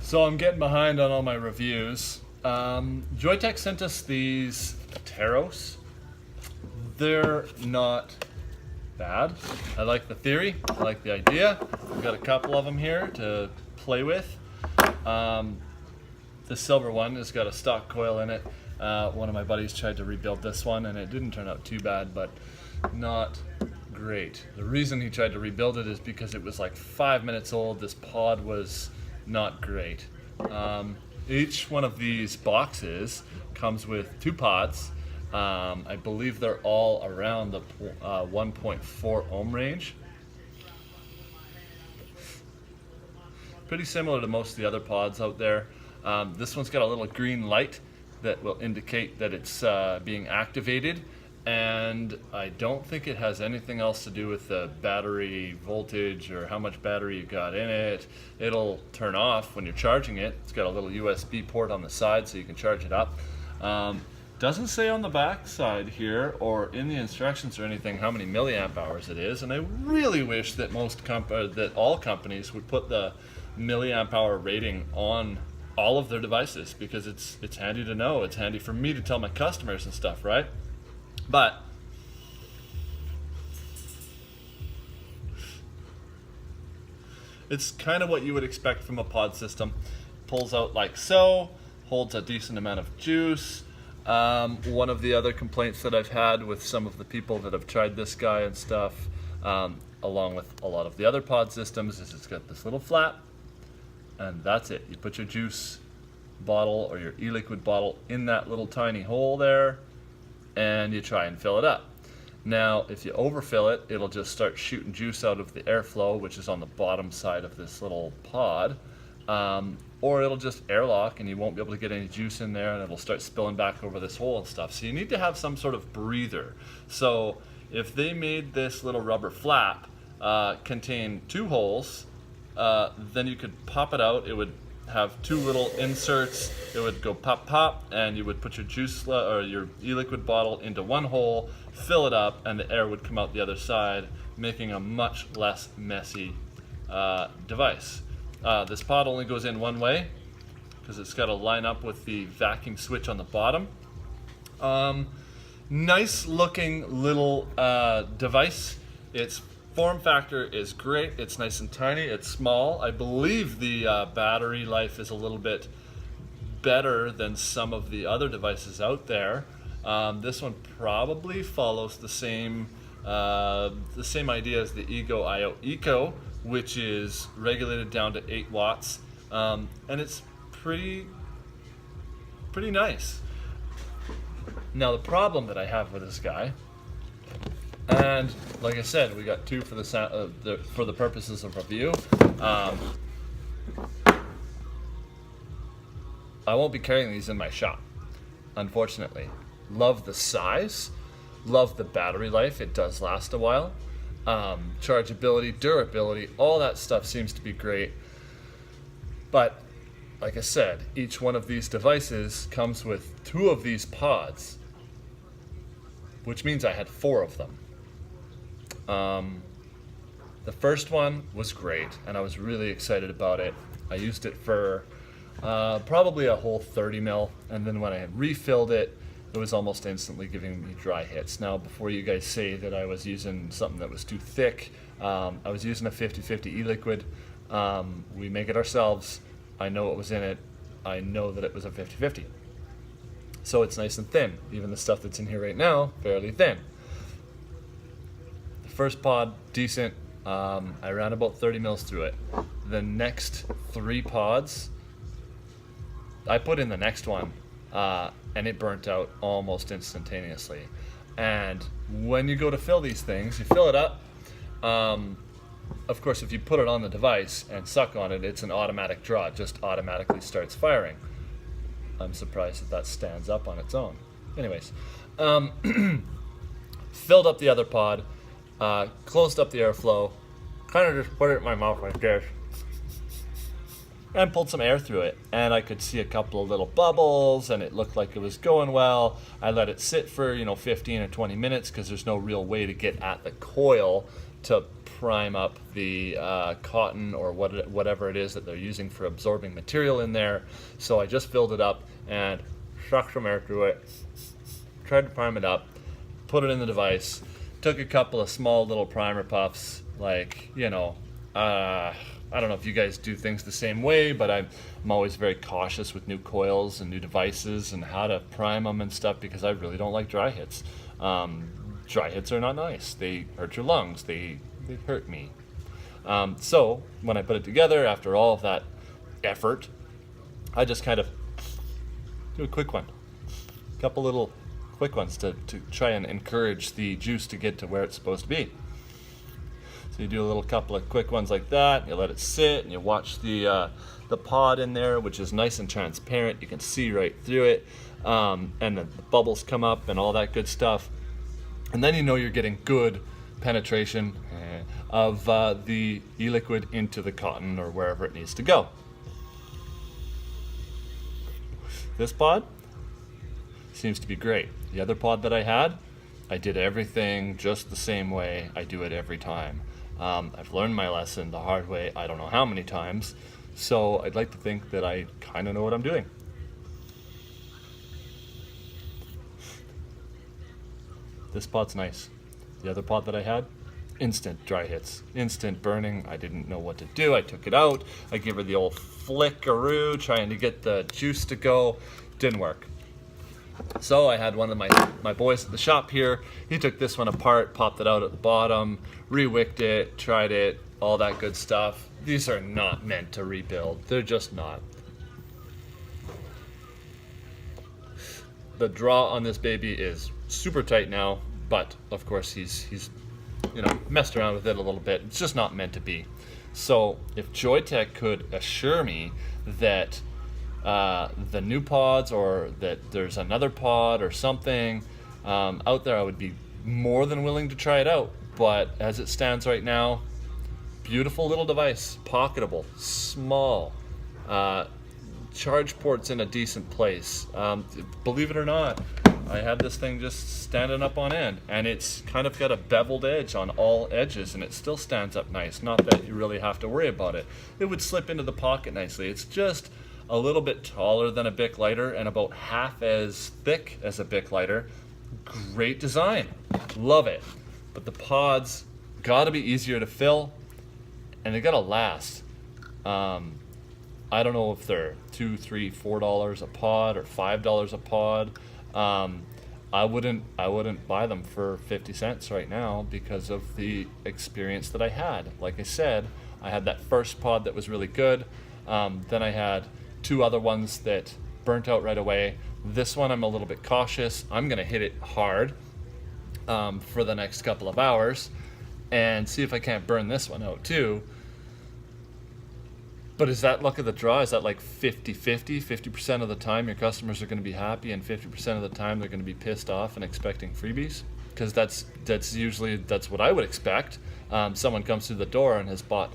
So I'm getting behind on all my reviews. Joyetech sent us these Teros. They're not bad. I like the theory, I like the idea. We've got a couple of them here to play with. The silver one has got a stock coil in it. One of my buddies tried to rebuild this one and it didn't turn out too bad, but not great. The reason he tried to rebuild it is because it was like 5 minutes old. This pod was not great. Each one of these boxes comes with 2 pods. I believe they're all around the 1.4 ohm range. Pretty similar to most of the other pods out there. This one's got a little green light that will indicate that it's being activated, and I don't think it has anything else to do with the battery voltage or how much battery you got in it. It'll turn off when you're charging it. It's got a little USB port on the side so you can charge it up. Doesn't say on the back side here or in the instructions or anything how many milliamp hours it is, and I really wish that that all companies would put the milliamp hour rating on all of their devices, because it's handy to know. It's handy for me to tell my customers and stuff, right? But it's kind of what you would expect from a pod system. Pulls out like so, holds a decent amount of juice. One of the other complaints that I've had with some of the people that have tried this guy and stuff, along with a lot of the other pod systems, is it's got this little flap, and that's it. You put your juice bottle or your e-liquid bottle in that little tiny hole there, and you try and fill it up. Now, if you overfill it, it'll just start shooting juice out of the airflow, which is on the bottom side of this little pod, or it'll just airlock and you won't be able to get any juice in there, and it'll start spilling back over this hole and stuff. So you need to have some sort of breather. So if they made this little rubber flap contain 2 holes, then you could pop it out. It would have 2 little inserts. It would go pop pop, and you would put your juice or your e-liquid bottle into one hole, fill it up, and the air would come out the other side, making a much less messy device. This pod only goes in one way because it's got to line up with the vacuum switch on the bottom. Nice looking little device. Its form factor is great. It's nice and tiny. It's small. I believe the battery life is a little bit better than some of the other devices out there. This one probably follows the same idea as the Ego IO Eco, which is regulated down to 8 watts, and it's pretty nice. Now, the problem that I have with this guy, and like I said, we got 2 for the purposes of review. I won't be carrying these in my shop, unfortunately. Love the size, love the battery life. It does last a while. Chargeability, durability, all that stuff seems to be great. But like I said, each one of these devices comes with 2 of these pods, which means I had 4 of them. The first one was great, and I was really excited about it. I used it for probably a whole 30 mil, and then when I had refilled it, it was almost instantly giving me dry hits. Now, before you guys say that I was using something that was too thick, I was using a 50/50 e-liquid. We make it ourselves. I know what was in it. I know that it was a 50/50. So it's nice and thin. Even the stuff that's in here right now, fairly thin. The first pod, decent. I ran about 30 mils through it. The next 3 pods, I put in the next one, and it burnt out almost instantaneously. And when you go to fill these things, you fill it up. Of course, if you put it on the device and suck on it, it's an automatic draw. It just automatically starts firing. I'm surprised that stands up on its own. Anyways, filled up the other pod, closed up the airflow, kind of just put it in my mouth like this, and pulled some air through it, and I could see a couple of little bubbles, and it looked like it was going well. I let it sit for 15 or 20 minutes because there's no real way to get at the coil to prime up the cotton or whatever it is that they're using for absorbing material in there. So I just filled it up and sucked some air through it, tried to prime it up, put it in the device, took a couple of small little primer puffs, like, you know, I don't know if you guys do things the same way, but I'm always very cautious with new coils and new devices and how to prime them and stuff, because I really don't like dry hits. Dry hits are not nice. They hurt your lungs. They hurt me. So when I put it together, after all of that effort, I just kind of do a quick one. A couple little quick ones to try and encourage the juice to get to where it's supposed to be. So you do a little couple of quick ones like that, you let it sit, and you watch the pod in there, which is nice and transparent. You can see right through it, and the bubbles come up and all that good stuff. And then you know you're getting good penetration of the e-liquid into the cotton or wherever it needs to go. This pod seems to be great. The other pod that I had, I did everything just the same way. I do it every time. I've learned my lesson the hard way, I don't know how many times, so I'd like to think that I kind of know what I'm doing. This pod's nice. The other pod that I had, instant dry hits, instant burning. I didn't know what to do. I took it out. I gave her the old flickaroo, trying to get the juice to go. Didn't work. So I had one of my boys at the shop here. He took this one apart, popped it out at the bottom, re-wicked it, tried it, all that good stuff. These are not meant to rebuild. They're just not. The draw on this baby is super tight now, but of course he's messed around with it a little bit. It's just not meant to be. So if Joyetech could assure me that the new pods, or that there's another pod or something out there, I would be more than willing to try it out. But as it stands right now, beautiful little device, pocketable, small, charge ports in a decent place. Believe it or not, I had this thing just standing up on end, and it's kind of got a beveled edge on all edges, and it still stands up nice. Not that you really have to worry about it. It would slip into the pocket nicely. It's just a little bit taller than a Bic lighter and about half as thick as a Bic lighter. Great design, love it. But the pods gotta be easier to fill, and they gotta last. I don't know if they're $2, $3, $4 a pod or $5 a pod. I wouldn't buy them for 50 cents right now because of the experience that I had. Like I said, I had that first pod that was really good. Then I had two other ones that burnt out right away. This one I'm a little bit cautious. I'm gonna hit it hard for the next couple of hours and see if I can't burn this one out too. But is that luck of the draw? Is that like 50-50? 50% of the time your customers are going to be happy, and 50% of the time they're going to be pissed off and expecting freebies? Because that's usually what I would expect. Someone comes through the door and has bought